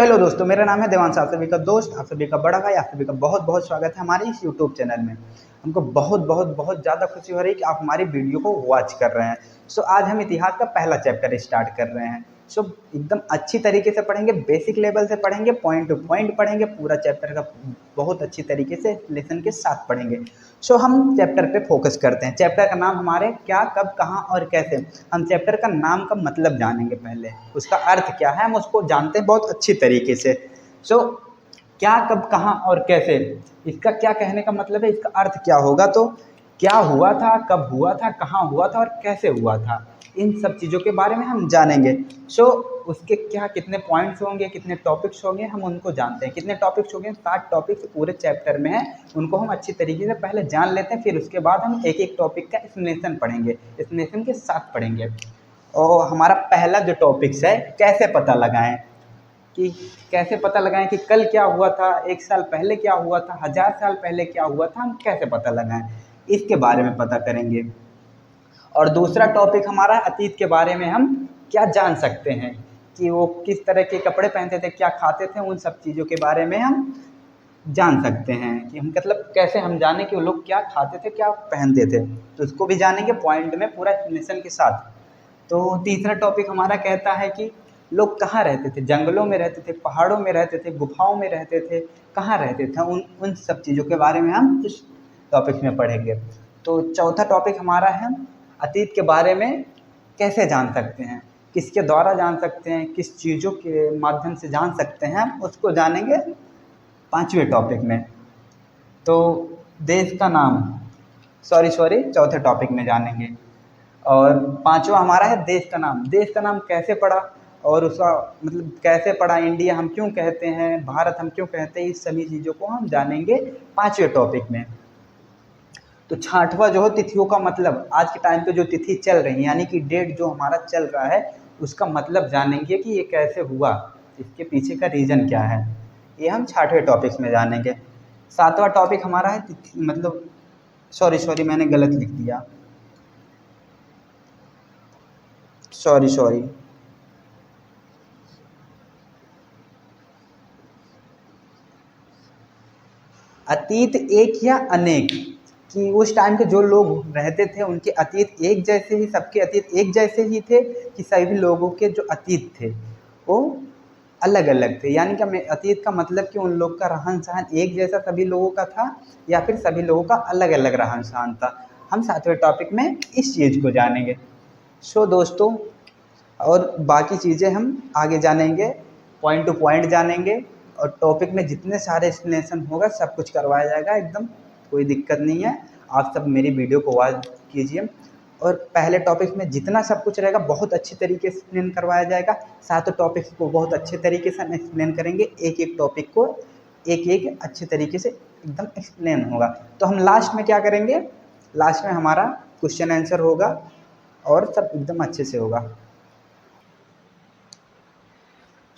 Hello दोस्तों, मेरा नाम है देवांश। आप सभी का दोस्त, आप सभी का बड़ा भाई, आप सभी का बहुत बहुत स्वागत है हमारे इस यूट्यूब चैनल में। हमको बहुत बहुत बहुत ज़्यादा खुशी हो रही है कि आप हमारी वीडियो को वॉच कर रहे हैं। आज हम इतिहास का पहला चैप्टर स्टार्ट कर रहे हैं। एकदम अच्छी तरीके से पढ़ेंगे, बेसिक लेवल से पढ़ेंगे, पॉइंट टू पॉइंट पढ़ेंगे, पूरा चैप्टर का बहुत अच्छी तरीके से लेसन के साथ पढ़ेंगे। हम चैप्टर पे फोकस करते हैं। चैप्टर का नाम हमारे क्या, कब, कहाँ और कैसे। हम चैप्टर का नाम का मतलब जानेंगे, पहले उसका अर्थ क्या है हम उसको जानते हैं बहुत अच्छी तरीके से। क्या, कब, कहाँ और कैसे, इसका क्या कहने का मतलब है, इसका अर्थ क्या होगा। तो क्या हुआ था, कब हुआ था, कहाँ हुआ था और कैसे हुआ था, इन सब चीज़ों के बारे में हम जानेंगे। उसके क्या कितने पॉइंट्स होंगे, कितने टॉपिक्स होंगे, हम उनको जानते हैं। कितने टॉपिक्स होंगे, 7 टॉपिक्स पूरे चैप्टर में हैं। उनको हम अच्छी तरीके से पहले जान लेते हैं, फिर उसके बाद हम एक एक टॉपिक का एक्सप्लेनेशन पढ़ेंगे, एक्सप्लेनेशन के साथ पढ़ेंगे। और हमारा पहला जो टॉपिक्स है, कैसे पता लगाएं, कि कैसे पता लगाएं कि कल क्या हुआ था, 1 साल पहले क्या हुआ था, 1000 साल पहले क्या हुआ था, हम कैसे पता लगाएं, इसके बारे में पता करेंगे। और दूसरा टॉपिक हमारा अतीत के बारे में, हम क्या जान सकते हैं कि वो किस तरह के कपड़े पहनते थे, क्या खाते थे, उन सब चीज़ों के बारे में हम जान सकते हैं। कि हम मतलब कैसे हम जाने कि वो लोग क्या खाते थे, क्या पहनते थे, तो उसको भी जानेंगे पॉइंट में, पूरा एक्सप्लेनेशन के साथ। तो तीसरा टॉपिक हमारा कहता है कि लोग कहाँ रहते थे, जंगलों में रहते थे, पहाड़ों में रहते थे, गुफाओं में रहते थे, कहाँ रहते थे, उन उन सब चीज़ों के बारे में हम इस टॉपिक में पढ़ेंगे। तो चौथा टॉपिक हमारा है अतीत के बारे में कैसे जान सकते हैं, किसके द्वारा जान सकते हैं, किस चीज़ों के माध्यम से जान सकते हैं, हम उसको जानेंगे 5वें टॉपिक में। तो देश का नाम, चौथे टॉपिक में जानेंगे। और 5वां हमारा है देश का नाम। देश का नाम कैसे पड़ा और उसका मतलब कैसे पड़ा, इंडिया हम क्यों कहते हैं, भारत हम क्यों कहते हैं, इस सभी चीज़ों को हम जानेंगे 5वें टॉपिक में। तो 6वां जो है तिथियों का मतलब, आज के टाइम पे जो तिथि चल रही है, यानी कि डेट जो हमारा चल रहा है, उसका मतलब जानेंगे कि ये कैसे हुआ, इसके पीछे का रीज़न क्या है, ये हम 6वें टॉपिक्स में जानेंगे। 7वां टॉपिक हमारा है तिथि मतलब मैंने गलत लिख दिया, सॉरी। अतीत एक या अनेक, कि उस टाइम के जो लोग रहते थे उनके अतीत एक जैसे ही, सबके अतीत एक जैसे ही थे, कि सभी लोगों के जो अतीत थे वो अलग अलग थे। यानी कि अतीत का मतलब कि उन लोग का रहन सहन एक जैसा सभी लोगों का था, या फिर सभी लोगों का अलग अलग रहन सहन था। हम 7वें टॉपिक में इस चीज़ को जानेंगे। दोस्तों, और बाकी चीज़ें हम आगे जानेंगे, पॉइंट टू पॉइंट जानेंगे। और टॉपिक में जितने सारे एक्सप्लेनेशन होगा सब कुछ करवाया जाएगा, एकदम कोई दिक्कत नहीं है। आप सब मेरी वीडियो को वॉच कीजिए। और पहले टॉपिक में जितना सब कुछ रहेगा बहुत अच्छी तरीके से एक्सप्लेन करवाया जाएगा। 7 टॉपिक्स को बहुत अच्छे तरीके से हम एक्सप्लेन करेंगे, एक एक टॉपिक को एक एक अच्छे तरीके से एकदम एक्सप्लेन होगा। तो हम लास्ट में क्या करेंगे, लास्ट में हमारा क्वेश्चन आंसर होगा और सब एकदम अच्छे से होगा।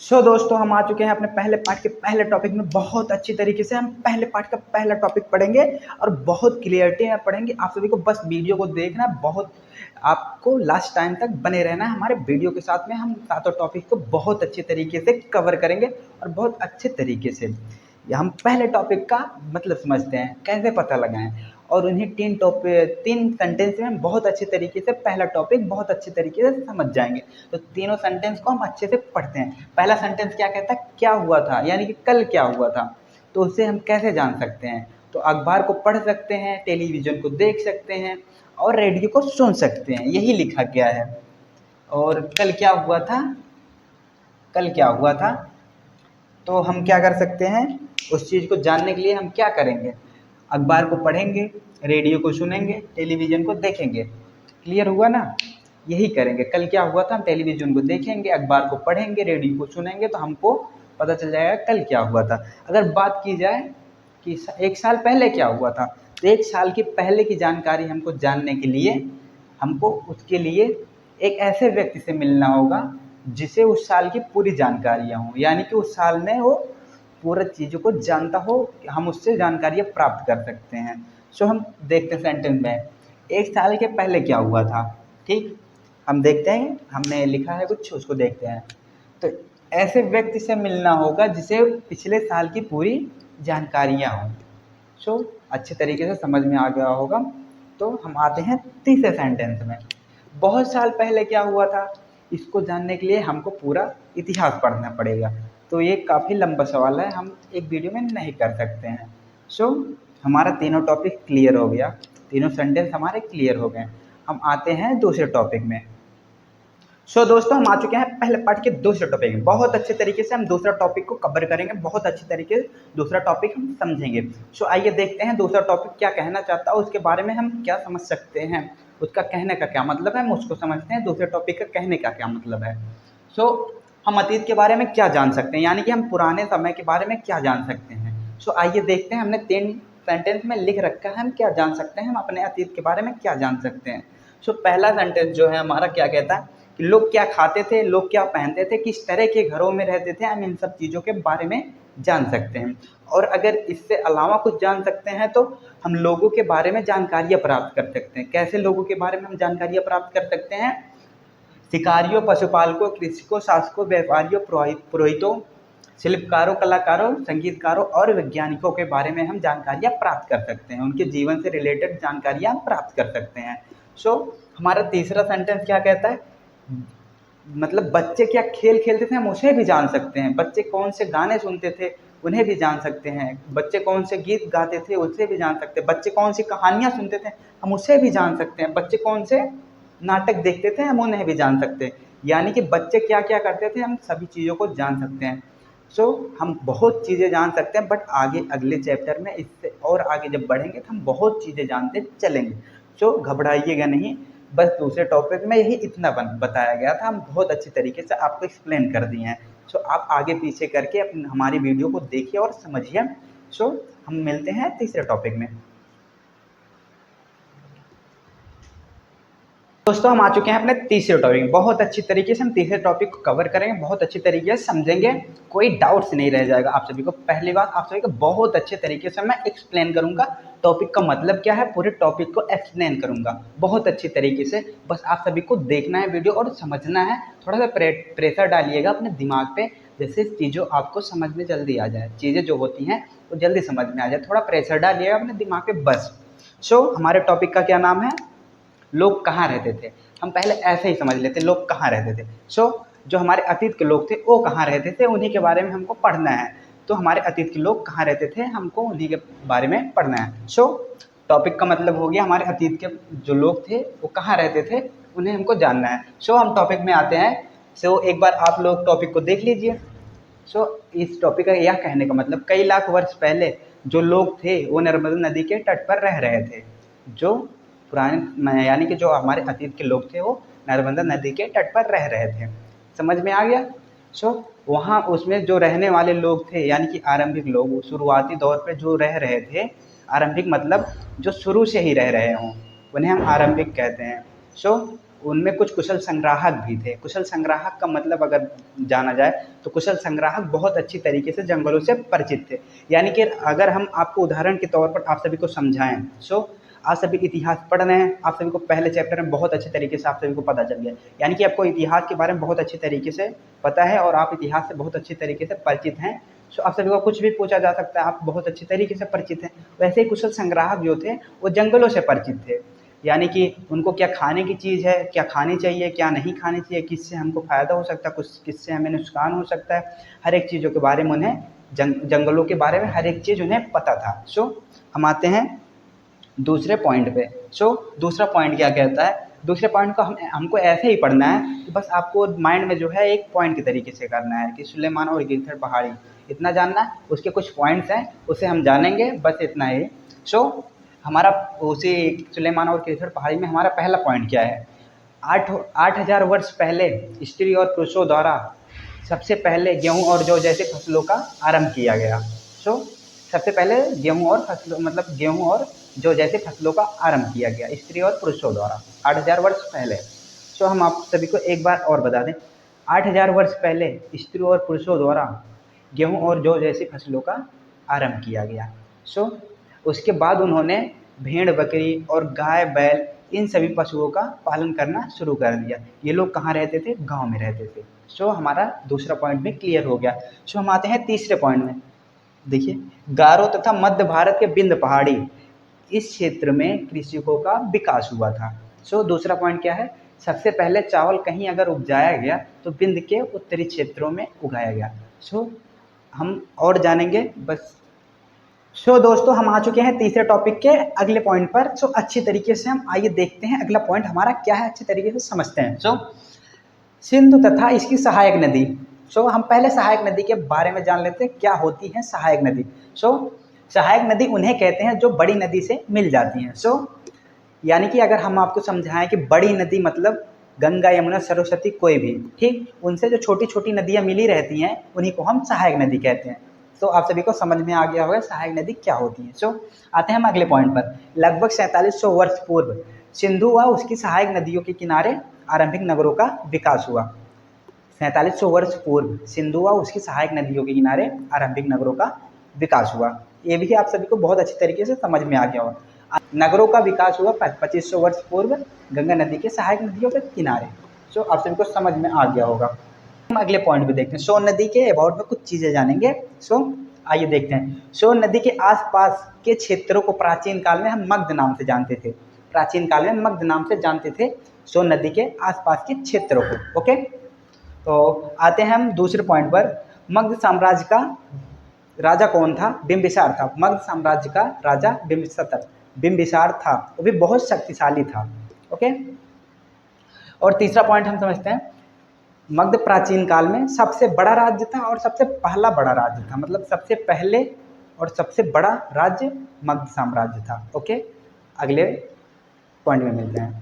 दोस्तों, हम आ चुके हैं अपने पहले पार्ट के पहले टॉपिक में। बहुत अच्छी तरीके से हम पहले पार्ट का पहला टॉपिक पढ़ेंगे और बहुत क्लियरिटी में पढ़ेंगे। आप सभी को बस वीडियो को देखना, बहुत आपको लास्ट टाइम तक बने रहना है हमारे वीडियो के साथ में। हम 7 टॉपिक को बहुत अच्छे तरीके से कवर करेंगे और बहुत अच्छे तरीके से। हम पहले टॉपिक का मतलब समझते हैं, कैसे पता लगाएं, और उन्हीं 3 सेंटेंस में हम बहुत अच्छे तरीके से पहला टॉपिक बहुत अच्छे तरीके से समझ जाएंगे। तो तीनों सेंटेंस को हम अच्छे से पढ़ते हैं। पहला सेंटेंस क्या कहता है, क्या हुआ था, यानी कि कल क्या हुआ था। तो उससे हम कैसे जान सकते हैं, तो अखबार को पढ़ सकते हैं, टेलीविज़न को देख सकते हैं और रेडियो को सुन सकते हैं, यही लिखा गया है। और कल क्या हुआ था, कल क्या हुआ था, तो हम क्या कर सकते हैं, उस चीज़ को जानने के लिए हम क्या करेंगे, अखबार को पढ़ेंगे, रेडियो को सुनेंगे, टेलीविज़न को देखेंगे। क्लियर हुआ ना, यही करेंगे। कल क्या हुआ था, हम टेलीविज़न को देखेंगे, अखबार को पढ़ेंगे, रेडियो को सुनेंगे, तो हमको पता चल जाएगा कल क्या हुआ था। अगर बात की जाए कि 1 साल पहले क्या हुआ था, तो 1 साल की पहले की जानकारी हमको जानने के लिए हमको उसके लिए एक ऐसे व्यक्ति से मिलना होगा जिसे उस साल की पूरी जानकारियाँ हों, यानी कि उस साल में वो पूरी चीज़ों को जानता हो, हम उससे जानकारियाँ प्राप्त कर सकते हैं। हम देखते हैं सेंटेंस में 1 साल के पहले क्या हुआ था। ठीक, हम देखते हैं, हमने लिखा है कुछ, उसको देखते हैं। तो ऐसे व्यक्ति से मिलना होगा जिसे पिछले साल की पूरी जानकारियाँ हों। सो अच्छे तरीके से समझ में आ गया होगा। तो हम आते हैं तीसरे सेंटेंस में। बहुत साल पहले क्या हुआ था, इसको जानने के लिए हमको पूरा इतिहास पढ़ना पड़ेगा। तो ये काफ़ी लंबा सवाल है, हम एक वीडियो में नहीं कर सकते हैं। सो हमारा तीनों टॉपिक क्लियर हो गया, तीनों सेंटेंस हमारे क्लियर हो गए। हम आते हैं दूसरे टॉपिक में। दोस्तों हम आ चुके हैं पहले पार्ट के दूसरे टॉपिक में। बहुत अच्छे तरीके से हम दूसरा टॉपिक को कवर करेंगे, बहुत अच्छी तरीके से दूसरा टॉपिक हम समझेंगे। आइए देखते हैं दूसरा टॉपिक क्या कहना चाहता है, उसके बारे में हम क्या समझ सकते हैं, उसका कहने का क्या मतलब है, हम उसको समझते हैं दूसरे टॉपिक का कहने का क्या मतलब है। हम अतीत के बारे में क्या जान सकते हैं, यानी कि हम पुराने समय के बारे में क्या जान सकते हैं। आइए देखते हैं, हमने 3 सेंटेंस में लिख रखा है हम क्या जान सकते हैं, हम अपने अतीत के बारे में क्या जान सकते हैं। पहला सेंटेंस जो है हमारा क्या कहता है कि लोग क्या खाते थे, लोग क्या पहनते थे, किस तरह के घरों में रहते थे, हम इन सब चीज़ों के बारे में जान सकते हैं। और अगर इससे अलावा कुछ जान सकते हैं तो हम लोगों के बारे में जानकारियाँ प्राप्त कर सकते हैं। कैसे लोगों के बारे में हम जानकारियाँ प्राप्त कर सकते हैं? शिकारियों, पशुपालकों, कृषकों, शासकों, व्यापारियों, पुरोहितों, शिल्पकारों, कलाकारों, संगीतकारों और वैज्ञानिकों के बारे में हम जानकारियाँ प्राप्त कर सकते हैं। उनके जीवन से रिलेटेड जानकारियाँ प्राप्त कर सकते हैं। हमारा तीसरा सेंटेंस क्या कहता है, मतलब बच्चे क्या खेल खेलते थे हम उसे भी जान सकते हैं। बच्चे कौन से गाने सुनते थे उन्हें भी जान सकते हैं। बच्चे कौन से गीत गाते थे उसे भी जान सकते हैं। बच्चे कौन सी कहानियाँ सुनते थे हम उसे भी जान सकते हैं। बच्चे कौन से नाटक देखते थे हम उन्हें भी जान सकते हैं। यानी कि बच्चे क्या क्या करते थे हम सभी चीज़ों को जान सकते हैं। हम बहुत चीज़ें जान सकते हैं, बट आगे अगले चैप्टर में इससे और आगे जब बढ़ेंगे तो हम बहुत चीज़ें जानते चलेंगे। घबराइएगा नहीं, बस दूसरे टॉपिक में यही इतना बताया गया था, हम बहुत अच्छी तरीके से आपको एक्सप्लेन कर दिए हैं। आप आगे पीछे करके हमारी वीडियो को देखिए और समझिए। हम मिलते हैं तीसरे टॉपिक में। दोस्तों हम आ चुके हैं अपने तीसरे टॉपिक में। बहुत अच्छी तरीके से हम तीसरे टॉपिक को कवर करेंगे, बहुत अच्छी तरीके से समझेंगे, कोई डाउट्स नहीं रह जाएगा आप सभी को। पहली बात, आप सभी को बहुत अच्छे तरीके से मैं एक्सप्लेन करूंगा, टॉपिक का मतलब क्या है पूरे टॉपिक को एक्सप्लेन करूंगा बहुत अच्छी तरीके से। बस आप सभी को देखना है वीडियो और समझना है। थोड़ा सा प्रेशर डालिएगा अपने दिमाग पे, जैसे चीज़ों आपको समझ में जल्दी आ जाए, चीज़ें जो होती हैं वो जल्दी समझ में आ जाए। थोड़ा प्रेशर डालिएगा अपने दिमाग पे बस। हमारे टॉपिक का क्या नाम है, लोग कहाँ रहते थे। हम पहले ऐसे ही समझ लेते लोग कहाँ रहते थे। जो हमारे अतीत के लोग थे वो कहाँ रहते थे उन्हीं के बारे में हमको पढ़ना है। तो हमारे अतीत के लोग कहाँ रहते थे हमको उन्हीं के बारे में पढ़ना है। टॉपिक का मतलब हो गया हमारे अतीत के जो लोग थे वो कहाँ रहते थे उन्हें हमको जानना है। हम टॉपिक में आते हैं। एक बार आप लोग टॉपिक को देख लीजिए। इस टॉपिक का यह कहने का मतलब कई लाख वर्ष पहले जो लोग थे वो नर्मदा नदी के तट पर रह रहे थे। जो पुराने यानी कि जो हमारे अतीत के लोग थे वो नर्मदा नदी के तट पर रह रहे थे। समझ में आ गया। वहाँ उसमें जो रहने वाले लोग थे यानी कि आरंभिक लोग, शुरुआती दौर पे जो रह रहे थे, आरंभिक मतलब जो शुरू से ही रह रहे हों उन्हें हम आरंभिक कहते हैं। उनमें कुछ कुशल संग्राहक भी थे। कुशल संग्राहक का मतलब अगर जाना जाए तो कुशल संग्राहक बहुत अच्छी तरीके से जंगलों से परिचित थे। यानी कि अगर हम आपको उदाहरण के तौर पर आप सभी को समझाएं, आप सभी इतिहास पढ़ रहे हैं, आप सभी को पहले चैप्टर में बहुत अच्छे तरीके से आप सभी को पता चल गया, यानी कि आपको इतिहास के बारे में बहुत अच्छी तरीके से पता है और आप इतिहास से बहुत अच्छी तरीके से परिचित हैं। आप सभी को कुछ भी पूछा जा सकता है, आप बहुत अच्छी तरीके से परिचित हैं। वैसे ही कुशल संग्राहक जो थे वो जंगलों से परिचित थे, यानी कि उनको क्या खाने की चीज़ है, क्या खानी चाहिए, क्या नहीं खानी चाहिए, किससे हमको फ़ायदा हो सकता है, कुछ किससे हमें नुकसान हो सकता है, हर एक चीज़ों के बारे में उन्हें जंगलों के बारे में हर एक चीज़ उन्हें पता था। हम आते हैं दूसरे पॉइंट पे। दूसरा पॉइंट क्या कहता है, दूसरे पॉइंट को हमको ऐसे ही पढ़ना है कि बस आपको माइंड में जो है एक पॉइंट के तरीके से करना है कि सुलेमान और गिरधर पहाड़ी इतना जानना है, उसके कुछ पॉइंट्स हैं उसे हम जानेंगे, बस इतना ही। हमारा उसी सुलेमान और गिरधर पहाड़ी में हमारा पहला पॉइंट क्या है, 8,000 वर्ष पहले स्त्री और पुरुषों द्वारा सबसे पहले गेहूँ और जौ जैसे फसलों का आरंभ किया गया। सबसे पहले गेहूँ और फसलों मतलब गेहूँ और जौ जैसे फसलों का आरंभ किया गया स्त्री और पुरुषों द्वारा 8,000 वर्ष पहले। हम आप सभी को एक बार और बता दें, 8,000 वर्ष पहले स्त्री और पुरुषों द्वारा गेहूँ और जौ जैसी फसलों का आरंभ किया गया। उसके बाद उन्होंने भेड़ बकरी और गाय बैल इन सभी पशुओं का पालन करना शुरू कर दिया। ये लोग कहाँ रहते थे? गाँव में रहते थे। सो हमारा दूसरा पॉइंट भी क्लियर हो गया। सो हम आते हैं तीसरे पॉइंट में। देखिए, गारो तथा मध्य भारत के विंध्य पहाड़ी इस क्षेत्र में कृषकों का विकास हुआ था। सो दूसरा पॉइंट क्या है? सबसे पहले चावल कहीं अगर उपजाया गया तो विंध्य के उत्तरी क्षेत्रों में उगाया गया। सो हम और जानेंगे बस। सो दोस्तों, हम आ चुके हैं तीसरे टॉपिक के अगले पॉइंट पर। सो अच्छी तरीके से हम आइए देखते हैं अगला पॉइंट हमारा क्या है, अच्छी तरीके से समझते हैं। सो सिंधु तथा इसकी सहायक नदी। सो हम पहले सहायक नदी के बारे में जान लेते हैं, क्या होती है सहायक नदी। सो सहायक नदी उन्हें कहते हैं जो बड़ी नदी से मिल जाती हैं। सो यानी कि अगर हम आपको समझाएं कि बड़ी नदी मतलब गंगा, यमुना, सरस्वती, कोई भी, ठीक, उनसे जो छोटी छोटी नदियां मिली रहती हैं उन्हीं को हम सहायक नदी कहते हैं। तो आप सभी को समझ में आ गया होगा सहायक नदी क्या होती है। सो आते हैं हम अगले पॉइंट पर। लगभग 4700 वर्ष पूर्व सिंधु व उसकी सहायक नदियों के किनारे आरंभिक नगरों का विकास हुआ। 4700 वर्ष पूर्व सिंधु व उसकी सहायक नदियों के किनारे आरंभिक नगरों का विकास हुआ। ये भी आप सभी को बहुत अच्छी तरीके से समझ में आ गया होगा। नगरों का विकास हुआ 2500 वर्ष पूर्व गंगा नदी के सहायक नदियों के किनारे। सो आप सभी को समझ में आ गया होगा। हम अगले पॉइंट पे देखते हैं। सोन नदी के अबाउट में कुछ चीज़ें जानेंगे। सो आइए देखते हैं। सोन नदी के आसपास के क्षेत्रों को प्राचीन काल में हम मगध नाम से जानते थे। प्राचीन काल में मगध नाम से जानते थे सोन नदी के आसपास के क्षेत्रों को। ओके, तो आते हैं हम दूसरे पॉइंट पर। मगध साम्राज्य का राजा कौन था? बिंबिसार था। मगध साम्राज्य का राजा बिंबिसार था। वो भी बहुत शक्तिशाली था। ओके, और तीसरा पॉइंट हम समझते हैं। मगध प्राचीन काल में सबसे बड़ा राज्य था और सबसे पहला बड़ा राज्य था। मतलब सबसे पहले और सबसे बड़ा राज्य मगध साम्राज्य था। ओके, अगले पॉइंट में मिलते हैं।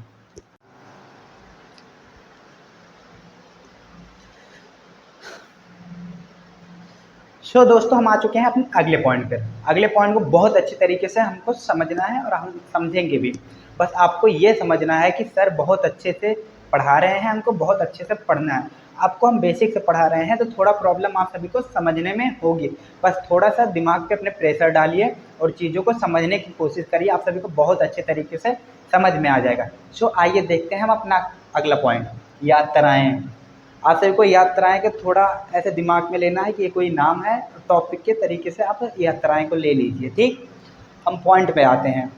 सो दोस्तों, हम आ चुके हैं अपने अगले पॉइंट पर। अगले पॉइंट को बहुत अच्छी तरीके से हमको समझना है और हम समझेंगे भी। बस आपको ये समझना है कि सर बहुत अच्छे से पढ़ा रहे हैं, हमको बहुत अच्छे से पढ़ना है। आपको हम बेसिक से पढ़ा रहे हैं तो थोड़ा प्रॉब्लम आप सभी को समझने में होगी। बस थोड़ा सा दिमाग पे अपने प्रेशर डालिए और चीज़ों को समझने की कोशिश करिए, आप सभी को बहुत अच्छे तरीके से समझ में आ जाएगा। सो आइए देखते हैं हम अपना अगला पॉइंट, यात्राएँ। आप सभी को यात्राएँ के थोड़ा ऐसे दिमाग में लेना है कि ये कोई नाम है, टॉपिक के तरीके से आप यात्राएँ को ले लीजिए। ठीक, हम पॉइंट पे आते हैं।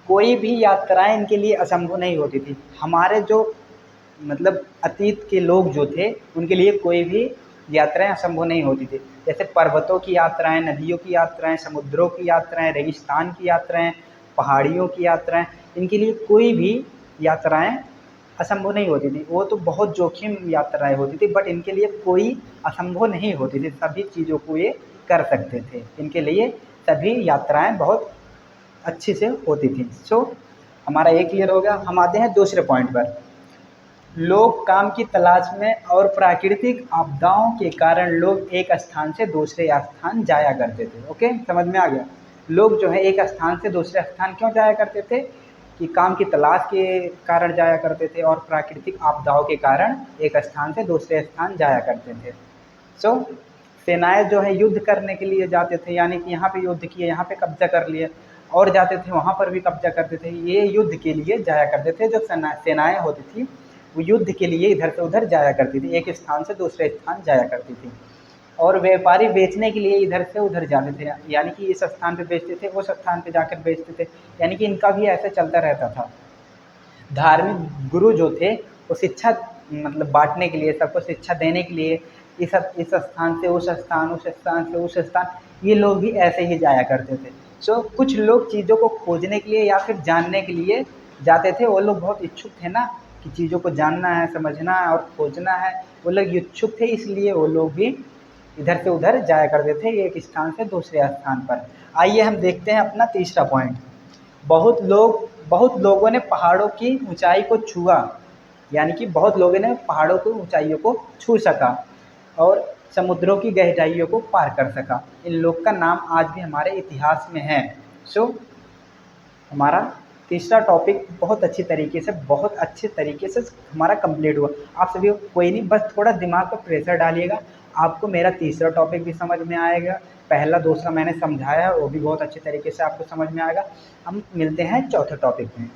कोई भी यात्राएँ इनके लिए असंभव नहीं होती थी। हमारे जो मतलब अतीत के लोग जो थे उनके लिए कोई भी यात्राएँ असंभव नहीं होती थी। जैसे पर्वतों की यात्राएँ, नदियों की यात्राएँ, समुद्रों की यात्राएँ, रेगिस्तान की यात्राएँ, पहाड़ियों की यात्राएँ, इनके लिए कोई भी यात्राएँ असंभव नहीं होती थी। वो तो बहुत जोखिम यात्राएँ होती थी, बट इनके लिए कोई असंभव नहीं होती थी। सभी चीज़ों को ये कर सकते थे। इनके लिए सभी यात्राएँ बहुत अच्छी से होती थी। सो हमारा ये क्लियर हो गया। हम आते हैं दूसरे पॉइंट पर। लोग काम की तलाश में और प्राकृतिक आपदाओं के कारण लोग एक स्थान से दूसरे स्थान जाया करते थे। ओके, समझ में आ गया। लोग जो है एक स्थान से दूसरे स्थान क्यों जाया करते थे? कि काम की तलाश के कारण जाया करते थे और प्राकृतिक आपदाओं के कारण एक स्थान से दूसरे स्थान जाया करते थे। सो सेनाएं जो है युद्ध करने के लिए जाते थे, यानी कि यहाँ पे युद्ध किए, यहाँ पे कब्जा कर लिए, और जाते थे वहाँ पर भी कब्जा करते थे। ये युद्ध के लिए जाया करते थे। जो सेनाएं होती थी वो युद्ध के लिए इधर से उधर जाया करती थी, एक स्थान से दूसरे स्थान जाया करती थी। और व्यापारी बेचने के लिए इधर से उधर जाते थे, यानी कि इस स्थान पे बेचते थे, उस स्थान पे जाकर बेचते थे, यानी कि इनका भी ऐसे चलता रहता था। धार्मिक गुरु जो थे वो शिक्षा मतलब बांटने के लिए, सबको शिक्षा देने के लिए इस स्थान से उस स्थान, उस स्थान से उस स्थान, ये लोग भी ऐसे ही जाया करते थे। सो कुछ लोग चीज़ों को खोजने के लिए या फिर जानने के लिए जाते थे। वो लोग बहुत इच्छुक थे ना कि चीज़ों को जानना है, समझना है और खोजना है। वो लोग इच्छुक थे, इसलिए वो लोग भी इधर से उधर जाया करते थे, एक स्थान से दूसरे स्थान पर। आइए हम देखते हैं अपना तीसरा पॉइंट। बहुत लोगों ने पहाड़ों की ऊंचाई को छुआ, यानी कि बहुत लोगों ने पहाड़ों की ऊंचाइयों को छू सका और समुद्रों की गहराइयों को पार कर सका। इन लोग का नाम आज भी हमारे इतिहास में है। सो हमारा तीसरा टॉपिक बहुत अच्छे तरीके से हमारा कंप्लीट हुआ। आप सभी को कोई नहीं, बस थोड़ा दिमाग पर प्रेशर डालिएगा, आपको मेरा तीसरा टॉपिक भी समझ में आएगा। पहला दूसरा मैंने समझाया वो भी बहुत अच्छे तरीके से आपको समझ में आएगा। हम मिलते हैं चौथे टॉपिक में।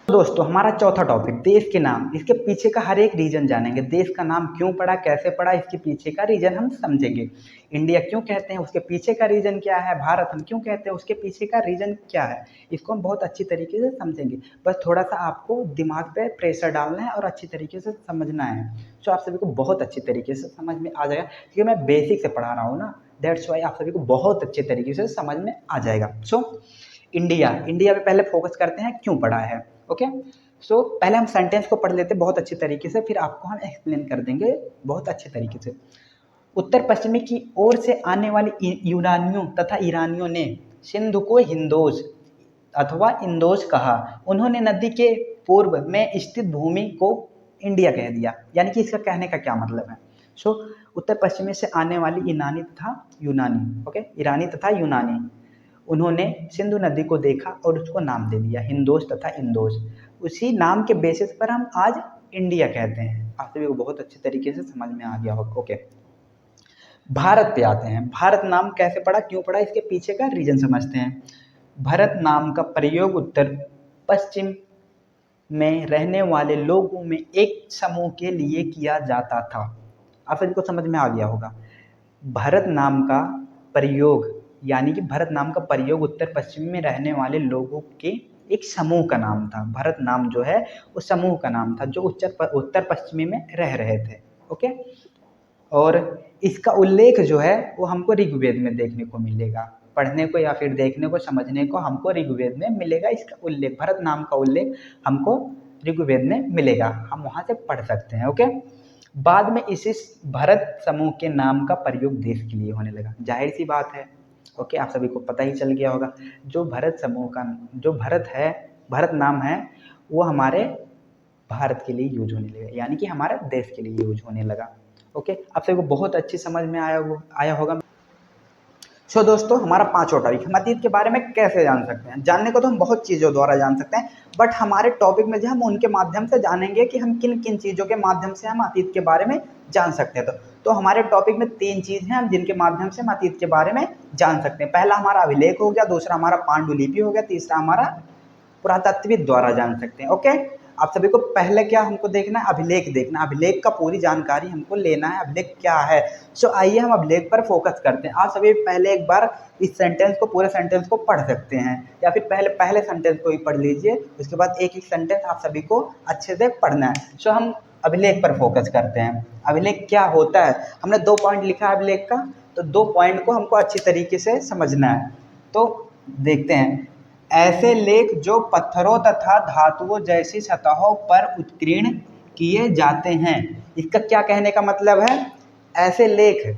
दोस्तों हमारा चौथा टॉपिक देश के नाम, इसके पीछे का हर एक रीजन जानेंगे। देश का नाम क्यों पड़ा, कैसे पड़ा, इसके पीछे का रीजन हम समझेंगे। इंडिया क्यों कहते हैं, उसके पीछे का रीजन क्या है। भारत हम क्यों कहते हैं, उसके पीछे का रीजन क्या है। इसको हम बहुत अच्छी तरीके से समझेंगे। बस थोड़ा सा आपको दिमाग पे प्रेशर डालना है और अच्छी तरीके से समझना है। सो आप सभी को बहुत अच्छी तरीके से समझ में आ जाएगा, क्योंकि मैं बेसिक से पढ़ा रहा हूँ ना, दैट्स वाई आप सभी को बहुत अच्छे तरीके से समझ में आ जाएगा। सो इंडिया, इंडिया पे पहले फोकस करते हैं क्यों पढ़ा है। ओके, सो पहले हम सेंटेंस को पढ़ लेते हैं बहुत अच्छी तरीके से, फिर आपको हम एक्सप्लेन कर देंगे बहुत अच्छे तरीके से। उत्तर पश्चिमी की ओर से आने वाली यूनानियों तथा ईरानियों ने सिंधु को हिंदोज अथवा इंदोज कहा। उन्होंने नदी के पूर्व में स्थित भूमि को इंडिया कह दिया। यानी कि इसका कहने का क्या मतलब है। सो उत्तर पश्चिमी से आने वाली ईरानी तथा यूनानी, ओके, ईरानी तथा यूनानी, उन्होंने सिंधु नदी को देखा और उसको नाम दे दिया हिंदोज तथा इंदोज। उसी नाम के बेसिस पर हम आज इंडिया कहते हैं। आप सभी को बहुत अच्छे तरीके से समझ में आ गया होगा। ओके, भारत पे आते हैं। भारत नाम कैसे पड़ा, क्यों पड़ा, इसके पीछे का रीजन समझते हैं। भारत नाम का प्रयोग उत्तर पश्चिम में रहने वाले लोगों में एक समूह के लिए किया जाता था। आप सभी को समझ में आ गया होगा। भारत नाम का प्रयोग, यानी कि भारत नाम का प्रयोग उत्तर पश्चिम में रहने वाले लोगों के एक समूह का नाम था। भारत नाम जो है उस समूह का नाम था जो उत्तर पश्चिमी में रह रहे थे। ओके, और इसका उल्लेख जो है वो हमको ऋग्वेद में देखने को मिलेगा। पढ़ने को या फिर देखने को, समझने को हमको ऋग्वेद में मिलेगा। इसका उल्लेख, भारत नाम का उल्लेख हमको ऋग्वेद में मिलेगा, हम वहाँ से पढ़ सकते हैं। ओके, बाद में इसी भारत समूह के नाम का प्रयोग देश के लिए होने लगा। जाहिर सी बात है। ओके, आप सभी को पता ही चल गया होगा। जो भारत समूह का, जो भारत है, भारत नाम है, वो हमारे भारत के लिए यूज होने लगा, यानी कि हमारे देश के लिए यूज होने लगा। ओके, आप सभी को बहुत अच्छी समझ में आया होगा। सो दोस्तों हमारा पांचवा टॉपिक, हम अतीत के बारे में कैसे जान सकते हैं। जानने को तो हम बहुत चीज़ों द्वारा जान सकते हैं, बट हमारे टॉपिक में जो हम उनके माध्यम से जानेंगे कि हम किन किन चीज़ों के माध्यम से हम अतीत के बारे में जान सकते हैं। तो हमारे टॉपिक में 3 चीज़ हैं हम जिनके माध्यम से हम अतीत के बारे में जान सकते हैं। पहला हमारा अभिलेख हो गया, दूसरा हमारा पांडुलिपि हो गया, तीसरा हमारा पुरातत्वविद द्वारा जान सकते हैं। ओके, आप सभी को पहले क्या हमको देखना है, अभिलेख देखना। अभिलेख का पूरी जानकारी हमको लेना है, अभिलेख क्या है। सो आइए हम अभिलेख पर फोकस करते हैं। आप सभी पहले एक बार इस सेंटेंस को, पूरे सेंटेंस को पढ़ सकते हैं, या फिर पहले सेंटेंस को ही पढ़ लीजिए, उसके बाद एक एक सेंटेंस आप सभी को अच्छे से पढ़ना है। सो हम अभिलेख पर फोकस करते हैं। अभिलेख क्या होता है, हमने 2 पॉइंट लिखा है अभिलेख का, तो 2 पॉइंट को हमको अच्छी तरीके से समझना है। तो देखते हैं, ऐसे लेख जो पत्थरों तथा धातुओं जैसी सतहों पर उत्कीर्ण किए जाते हैं। इसका क्या कहने का मतलब है, ऐसे लेख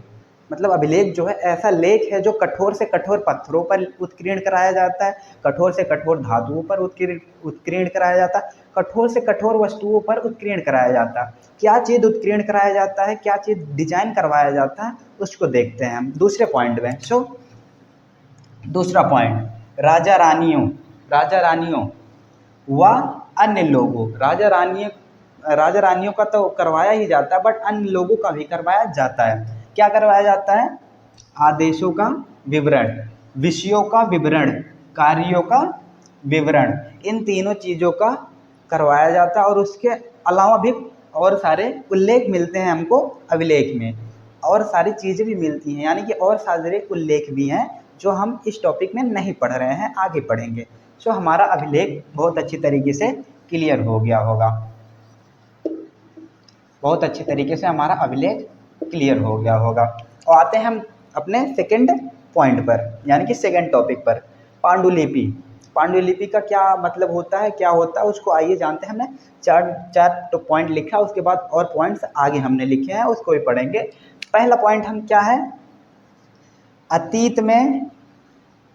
मतलब अभिलेख जो है ऐसा लेख है जो कठोर से कठोर पत्थरों पर उत्कीर्ण कराया जाता है, कठोर से कठोर धातुओं पर उत्कीर्ण कराया जाता है, कठोर से कठोर वस्तुओं पर उत्कीर्ण कराया जाता है। क्या चीज़ उत्कीर्ण कराया जाता है, क्या चीज़ डिजाइन करवाया जाता है, उसको देखते हैं हम दूसरे पॉइंट में। सो दूसरा पॉइंट, राजा रानियों व अन्य लोगों, राजा रानियों का तो करवाया ही जाता है, बट अन्य लोगों का भी करवाया जाता है। क्या करवाया जाता है, आदेशों का विवरण, विषयों का विवरण, कार्यों का विवरण, इन तीनों चीज़ों का करवाया जाता है। और उसके अलावा भी और सारे उल्लेख मिलते हैं हमको अभिलेख में, और सारी चीज़ें भी मिलती हैं, यानी कि और सारे उल्लेख भी हैं जो हम इस टॉपिक में नहीं पढ़ रहे हैं, आगे पढ़ेंगे। सो हमारा अभिलेख बहुत अच्छी तरीके से क्लियर हो गया होगा, बहुत अच्छी तरीके से हमारा अभिलेख क्लियर हो गया होगा। और आते हैं हम अपने सेकंड पॉइंट पर, यानी कि सेकंड टॉपिक पर, पांडुलिपि। पांडुलिपि का क्या मतलब होता है, क्या होता है, उसको आइए जानते हैं। हमने चार पॉइंट लिखा, उसके बाद और पॉइंट्स आगे हमने लिखे हैं, उसको भी पढ़ेंगे। पहला पॉइंट हम क्या है, अतीत में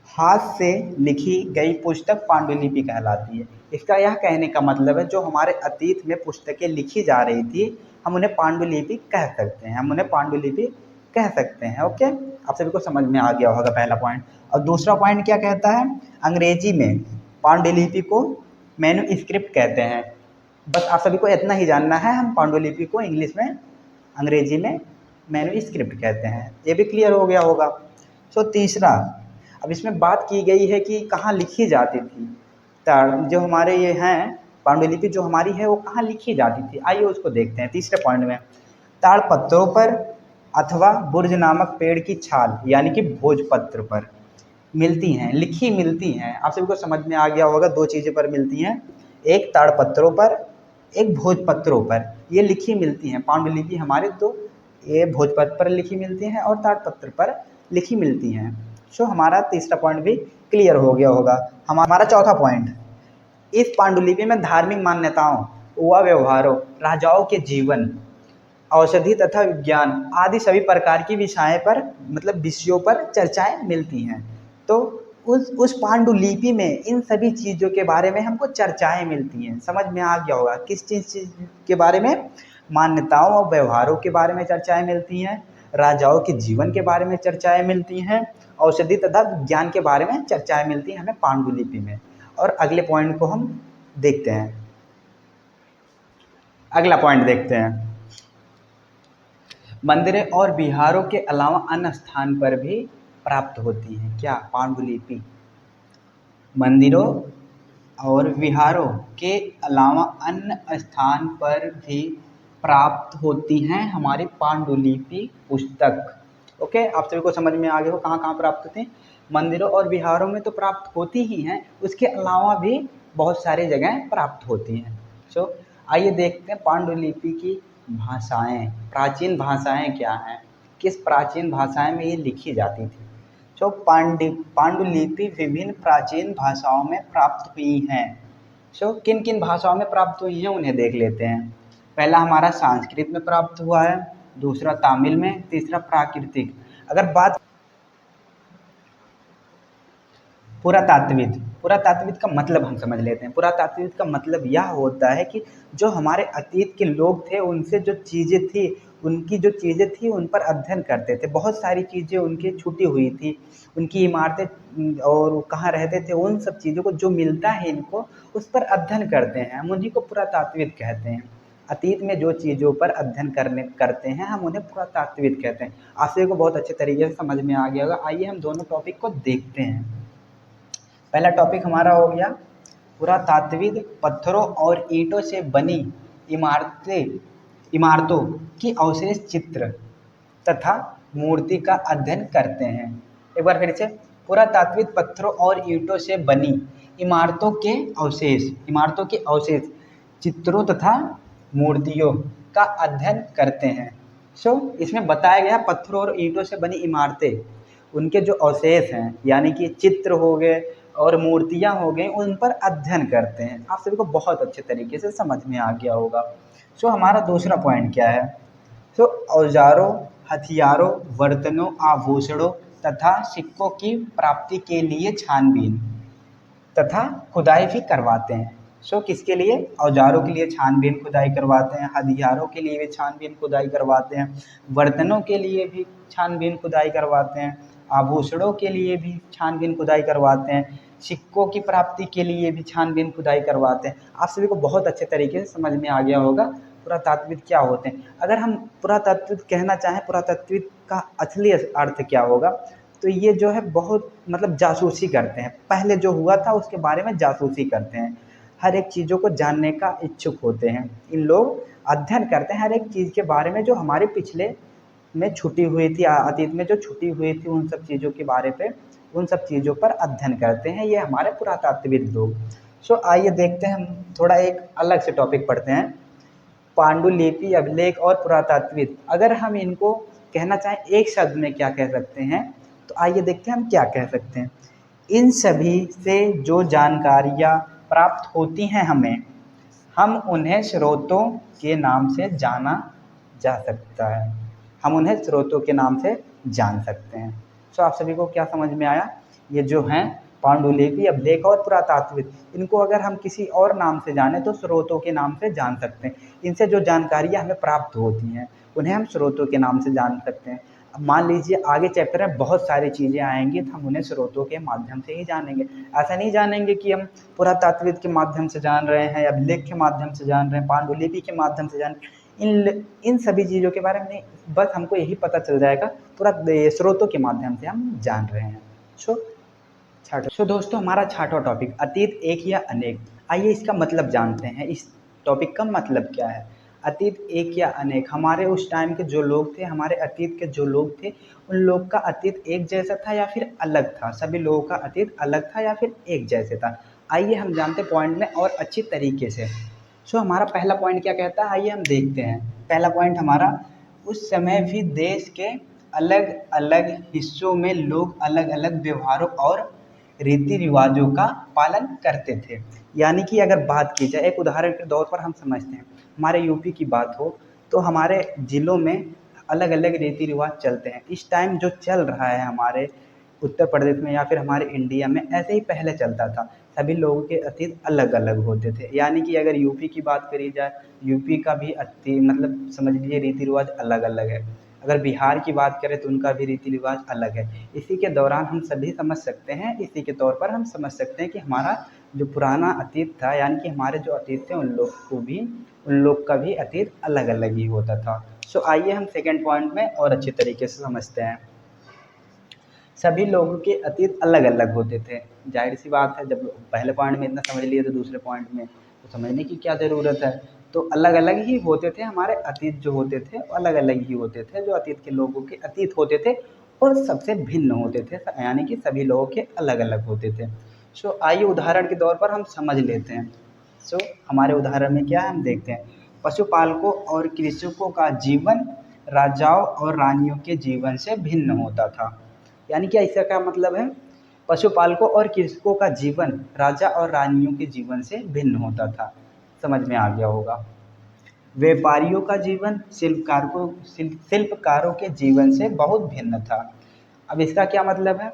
हाथ से लिखी गई पुस्तक पांडुलिपि कहलाती है। इसका यह कहने का मतलब है जो हमारे अतीत में पुस्तकें लिखी जा रही थी, हम उन्हें पांडुलिपि कह सकते हैं, हम उन्हें पांडुलिपि कह सकते हैं। ओके, आप सभी को समझ में आ गया होगा पहला पॉइंट। और दूसरा पॉइंट क्या कहता है, अंग्रेजी में पांडुलिपि को मैन्युस्क्रिप्ट कहते हैं। बस आप सभी को इतना ही जानना है, हम पांडुलिपि को इंग्लिश में, अंग्रेजी में मैन्युस्क्रिप्ट कहते हैं। ये भी क्लियर हो गया होगा। सो तीसरा, अब इसमें बात की गई है कि कहाँ लिखी जाती थी। जो हमारे ये हैं पांडुलिपि जो हमारी है वो कहाँ लिखी जाती थी, आइए उसको देखते हैं। तीसरे पॉइंट में, ताड़पत्रों पर अथवा बुर्ज नामक पेड़ की छाल यानी कि भोजपत्र पर मिलती हैं, लिखी मिलती हैं। आप सभी को समझ में आ गया होगा, दो चीज़ें पर मिलती हैं, एक ताड़पत्रों पर, एक भोजपत्रों पर, ये लिखी मिलती हैं। पांडुलिपि हमारे दो, ये भोजपत्र पर लिखी मिलती हैं और ताड़पत्र पर लिखी मिलती हैं। सो हमारा तीसरा पॉइंट भी क्लियर हो गया होगा। हमारा चौथा पॉइंट, इस पांडुलिपि में धार्मिक मान्यताओं व व्यवहारों, राजाओं के जीवन, औषधि तथा विज्ञान आदि सभी प्रकार की विषय पर मतलब विषयों पर चर्चाएं मिलती हैं। तो उस पांडुलिपि में इन सभी चीज़ों के बारे में हमको चर्चाएं मिलती हैं। समझ में आ गया होगा किस चीज़ के बारे में, मान्यताओं और व्यवहारों के बारे में चर्चाएं मिलती हैं, राजाओं के जीवन के बारे में चर्चाएं मिलती हैं, औषधि तथा विज्ञान के बारे में चर्चाएं मिलती हैं हमें पांडुलिपि में। और अगले पॉइंट को हम देखते हैं, अगला पॉइंट देखते हैं, मंदिरों और विहारों के अलावा अन्य स्थान पर भी प्राप्त होती हैं। क्या? पांडुलिपि मंदिरों और विहारों के अलावा अन्य स्थान पर भी प्राप्त होती हैं हमारी पांडुलिपि पुस्तक। ओके, आप सभी को समझ में आ गया हो कहाँ कहाँ प्राप्त होती हैं। मंदिरों और विहारों में तो प्राप्त होती ही हैं, उसके अलावा भी बहुत सारी जगह प्राप्त होती हैं। सो आइए देखते हैं पांडुलिपि की भाषाएं, प्राचीन भाषाएं क्या हैं, किस प्राचीन भाषाएं में ये लिखी जाती थी। तो पांडुलिपि विभिन्न प्राचीन भाषाओं में प्राप्त हुई हैं। सो किन किन भाषाओं में प्राप्त हुई हैं उन्हें देख लेते हैं। पहला हमारा संस्कृत में प्राप्त हुआ है, दूसरा तमिल में, तीसरा प्राकृतिक। अगर बात पुरातात्विक, पुरातात्विक का मतलब हम समझ लेते हैं। पुरातात्विक का मतलब यह होता है कि जो हमारे अतीत के लोग थे उनसे जो चीज़ें थी, उनकी जो चीज़ें थी उन पर अध्ययन करते थे। बहुत सारी चीज़ें उनकी छूटी हुई थी, उनकी इमारतें और वो कहाँ रहते थे, उन सब चीज़ों को जो मिलता है इनको, उस पर अध्ययन करते हैं, हम उन्हीं को पुरातात्विक कहते हैं। अतीत में जो चीज़ों पर अध्ययन करते हैं हम उन्हें पुरातात्विक कहते हैं। आप सभी को बहुत अच्छे तरीके से समझ में आ गया होगा। आइए हम दोनों टॉपिक को देखते हैं। पहला टॉपिक हमारा हो गया पुरातात्विक पत्थरों और ईंटों से बनी इमारतों की अवशेष चित्र तथा मूर्ति का अध्ययन करते हैं। एक बार फिर से, पुरातात्विक पत्थरों और ईंटों से बनी इमारतों के अवशेष चित्रों तथा मूर्तियों का अध्ययन करते हैं। इसमें बताया गया पत्थरों और ईंटों से बनी इमारतें, उनके जो अवशेष हैं यानी कि चित्र हो गए और मूर्तियाँ हो गई, उन पर अध्ययन करते हैं। आप सभी को बहुत अच्छे तरीके से समझ में आ गया होगा। हमारा दूसरा पॉइंट क्या है? औजारों, हथियारों, बर्तनों, आभूषणों तथा सिक्कों की प्राप्ति के लिए छानबीन तथा खुदाई भी करवाते हैं। किसके लिए? औजारों के लिए छानबीन खुदाई करवाते हैं, हथियारों के लिए भी छानबीन खुदाई करवाते हैं, बर्तनों के लिए भी छानबीन खुदाई करवाते हैं, आभूषणों के लिए भी छानबीन खुदाई करवाते हैं, सिक्कों की प्राप्ति के लिए भी छानबीन खुदाई करवाते हैं। आप सभी को बहुत अच्छे तरीके से समझ में आ गया होगा पुरातात्विक क्या होते हैं। अगर हम पुरातात्विक कहना चाहें, पुरातात्विक का असली अर्थ क्या होगा, तो ये जो है बहुत मतलब जासूसी करते हैं। पहले जो हुआ था उसके बारे में जासूसी करते हैं, हर एक चीज़ों को जानने का इच्छुक होते हैं। इन लोग अध्ययन करते हैं हर एक चीज़ के बारे में जो हमारे पिछले में छुटी हुई थी, अतीत में जो छुटी हुई थी, उन सब चीज़ों के बारे पे, उन सब चीज़ों पर अध्ययन करते हैं ये हमारे पुरातात्विक लोग। आइए देखते हैं, हम थोड़ा एक अलग से टॉपिक पढ़ते हैं, पांडुलिपि, अभिलेख और पुरातात्विक। अगर हम इनको कहना चाहें एक शब्द में क्या कह सकते हैं, तो आइए देखते हैं हम क्या कह सकते हैं। इन सभी से जो जानकारियाँ प्राप्त होती हैं हमें, हम उन्हें स्रोतों के नाम से जाना जा सकता है, हम उन्हें स्रोतों के नाम से जान सकते हैं। आप सभी को क्या समझ में आया? ये जो हैं पांडुलिपि, अभिलेख और पुरातात्विक, इनको अगर हम किसी और नाम से जाने तो स्रोतों के नाम से जान सकते हैं। इनसे जो जानकारियाँ हमें प्राप्त होती हैं उन्हें हम स्रोतों के नाम से जान सकते हैं। अब मान लीजिए आगे चैप्टर में बहुत सारी चीज़ें आएंगी तो हम उन्हें स्रोतों के माध्यम से ही जानेंगे। ऐसा नहीं जानेंगे कि हम पुरातात्विक के माध्यम से जान रहे हैं, अभिलेख के माध्यम से जान रहे हैं, पांडुलिपि के माध्यम से जान, इन सभी चीज़ों के बारे में नहीं, बस हमको यही पता चल जाएगा पूरा स्रोतों के माध्यम से हम जान रहे हैं। दोस्तों हमारा छठवां टॉपिक, अतीत एक या अनेक। आइए इसका मतलब जानते हैं, इस टॉपिक का मतलब क्या है। अतीत एक या अनेक, हमारे उस टाइम के जो लोग थे, हमारे अतीत के जो लोग थे, उन लोग का अतीत एक जैसा था या फिर अलग था। सभी लोगों का अतीत अलग था या फिर एक जैसे था। आइए हम जानते पॉइंट में और अच्छी तरीके से। हमारा पहला पॉइंट क्या कहता है, आइए हम देखते हैं। पहला पॉइंट हमारा, उस समय भी देश के अलग अलग हिस्सों में लोग अलग अलग व्यवहारों और रीति रिवाजों का पालन करते थे। यानी कि अगर बात की जाए, एक उदाहरण के तौर पर हम समझते हैं, हमारे यूपी की बात हो तो हमारे ज़िलों में अलग अलग रीति रिवाज चलते हैं। इस टाइम जो चल रहा है हमारे उत्तर प्रदेश में या फिर हमारे इंडिया में, ऐसे ही पहले चलता था। सभी लोगों के अतीत अलग अलग होते थे। यानी कि अगर यूपी की बात करी जाए, यूपी का भी अति मतलब समझ लीजिए रीति रिवाज अलग अलग है। अगर बिहार की बात करें तो उनका भी रीति रिवाज अलग है। इसी के दौरान हम सभी समझ सकते हैं, इसी के तौर पर हम समझ सकते हैं कि हमारा जो पुराना अतीत था, यानी कि हमारे जो अतीत थे उन लोग का भी अतीत अलग अलग ही होता था। आइए हम सेकेंड पॉइंट में और अच्छे तरीके से समझते हैं। सभी लोगों के अतीत अलग अलग होते थे। जाहिर सी बात है, जब पहले पॉइंट में इतना समझ लिए तो दूसरे पॉइंट में तो समझने की क्या ज़रूरत है। तो अलग अलग ही होते थे, हमारे अतीत जो होते थे वो अलग अलग ही होते थे। जो अतीत के लोगों के अतीत होते थे वो सबसे भिन्न होते थे, यानी कि सभी लोगों के अलग अलग होते थे। आइए उदाहरण के तौर पर हम समझ लेते हैं। सो हमारे उदाहरण में क्या है, हम देखते हैं। पशुपालकों और कृषकों का जीवन राजाओं और रानियों के जीवन से भिन्न होता था। यानी कि इसका क्या मतलब है, पशुपालकों और कृषकों का जीवन राजा और रानियों के जीवन से भिन्न होता था। समझ में आ गया होगा। व्यापारियों का जीवन शिल्पकारों के जीवन से बहुत भिन्न था। अब इसका क्या मतलब है,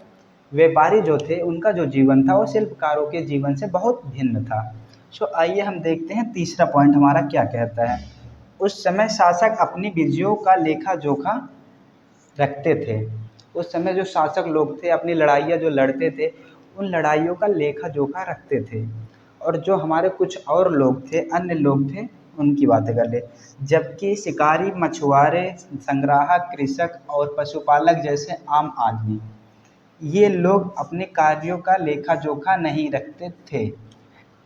व्यापारी जो थे उनका जो जीवन था वो शिल्पकारों के जीवन से बहुत भिन्न था। आइए हम देखते हैं तीसरा पॉइंट हमारा क्या कहता है। उस समय शासक अपनी विजयों का लेखा जोखा रखते थे। उस समय जो शासक लोग थे अपनी लड़ाइयाँ जो लड़ते थे, उन लड़ाइयों का लेखा जोखा रखते थे। और जो हमारे कुछ और लोग थे, अन्य लोग थे, उनकी बातें कर ले। जबकि शिकारी, मछुआरे, संग्राहक, कृषक और पशुपालक जैसे आम आदमी, ये लोग अपने कार्यों का लेखा जोखा नहीं रखते थे।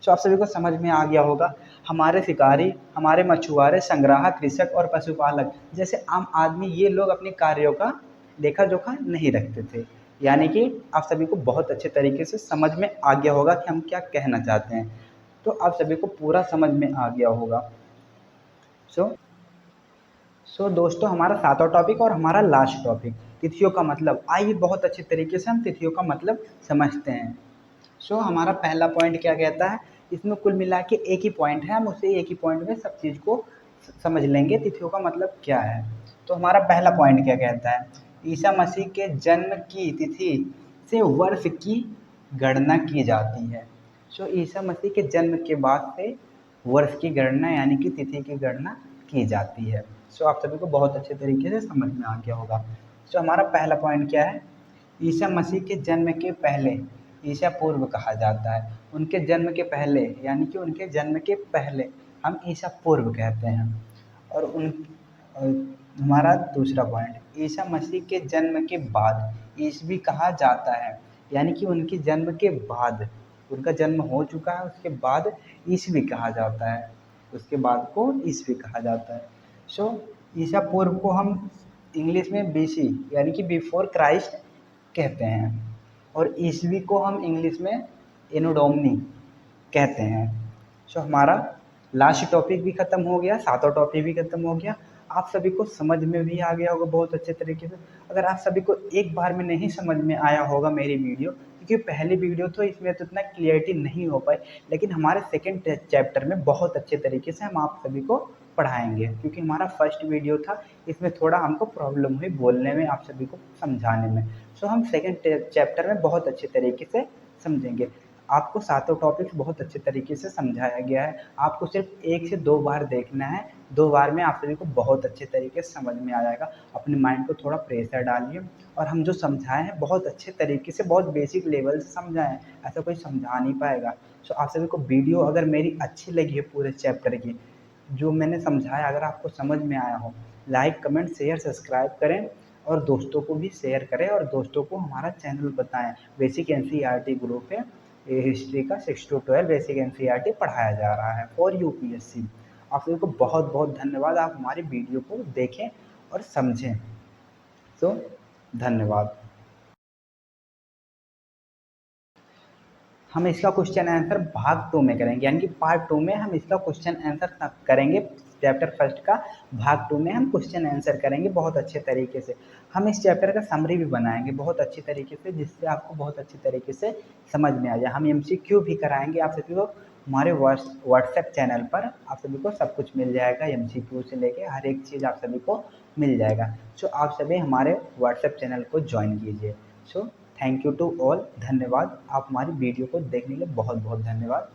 आप सभी को समझ में आ गया होगा। हमारे शिकारी, हमारे मछुआरे, संग्राहक, कृषक और पशुपालक जैसे आम आदमी, ये लोग अपने कार्यों का लेखा जोखा नहीं रखते थे। यानी कि आप सभी को बहुत अच्छे तरीके से समझ में आ गया होगा कि हम क्या कहना चाहते हैं। तो आप सभी को पूरा समझ में आ गया होगा। सो दोस्तों, हमारा सातवां टॉपिक और हमारा लास्ट टॉपिक, तिथियों का मतलब। आइए बहुत अच्छे तरीके से हम तिथियों का मतलब समझते हैं। हमारा पहला पॉइंट क्या कहता है, इसमें कुल मिला के एक ही पॉइंट है, हम उसे एक ही पॉइंट में सब चीज़ को समझ लेंगे, तिथियों का मतलब क्या है। तो हमारा पहला पॉइंट क्या कहता है, ईसा मसीह के जन्म की तिथि से वर्ष की गणना की जाती है। ईसा मसीह के जन्म के बाद से वर्ष की गणना यानी कि तिथि की गणना की जाती है। आप सभी को बहुत अच्छे तरीके से समझ में आ गया होगा। हमारा पहला पॉइंट क्या है, ईसा मसीह के जन्म के पहले, ईसा पूर्व कहा जाता है। उनके जन्म के पहले यानी कि उनके जन्म के पहले हम ईसा पूर्व कहते हैं। और हमारा दूसरा पॉइंट, ईसा मसीह के जन्म के बाद ईसवी कहा जाता है। यानी कि उनके जन्म के बाद, उनका जन्म हो चुका है उसके बाद ईसवी कहा जाता है, उसके बाद को ईसवी कहा जाता है। ईसा पूर्व को हम इंग्लिश में बीसी यानी कि बिफोर क्राइस्ट कहते हैं। और ईसवी को हम इंग्लिश में एनोडोमनी कहते हैं। हमारा लास्ट टॉपिक भी ख़त्म हो गया, सातवां टॉपिक भी ख़त्म हो गया। आप सभी को समझ में भी आ गया होगा बहुत अच्छे तरीके से। अगर आप सभी को एक बार में नहीं समझ में आया होगा मेरी वीडियो, क्योंकि पहली वीडियो तो इसमें तो इतना क्लियरिटी नहीं हो पाई, लेकिन हमारे सेकेंड चैप्टर में बहुत अच्छे तरीके से हम आप सभी को पढ़ाएंगे। क्योंकि हमारा फर्स्ट वीडियो था, इसमें थोड़ा हमको प्रॉब्लम हुई बोलने में, आप सभी को समझाने में। हम सेकेंड चैप्टर में बहुत अच्छे तरीके से समझेंगे। आपको सातों टॉपिक्स बहुत अच्छे तरीके से समझाया गया है, आपको सिर्फ 1 से 2 बार देखना है। 2 बार में आप सभी को बहुत अच्छे तरीके से समझ में आ जाएगा। अपने माइंड को थोड़ा प्रेशर डालिए, और हम जो समझाए हैं बहुत अच्छे तरीके से, बहुत बेसिक लेवल से समझाएं हैं, ऐसा कोई समझा नहीं पाएगा। आप सभी को वीडियो अगर मेरी अच्छी लगी है पूरे चैप्टर की, जो मैंने समझाया अगर आपको समझ में आया हो, लाइक, कमेंट, शेयर, सब्सक्राइब करें और दोस्तों को भी शेयर करें, और दोस्तों को हमारा चैनल बताएं। बेसिक एनसीईआरटी ग्रुप है, हिस्ट्री का 6 to 12 बेसिक एनसीईआरटी पढ़ाया जा रहा है फॉर यूपीएससी। आप सभी को बहुत बहुत धन्यवाद, आप हमारी वीडियो को देखें और समझें। तो धन्यवाद। हम इसका क्वेश्चन आंसर भाग 2 में करेंगे, यानी कि पार्ट 2 में हम इसका क्वेश्चन आंसर करेंगे। चैप्टर फर्स्ट का भाग 2 में हम क्वेश्चन आंसर करेंगे बहुत अच्छे तरीके से। हम इस चैप्टर का समरी भी बनाएंगे बहुत अच्छी तरीके से, जिससे आपको बहुत अच्छी तरीके से समझ में आ जाए। हम एमसीक्यू भी कराएंगे आप सभी को हमारे व्हाट्सएप चैनल पर। आप सभी को सब कुछ मिल जाएगा, एमसीक्यू से लेके हर एक चीज़ आप सभी को मिल जाएगा। सो आप सभी हमारे व्हाट्सएप चैनल को ज्वाइन कीजिए। So thank you to all, धन्यवाद। आप हमारी वीडियो को देखने के लिए बहुत बहुत धन्यवाद।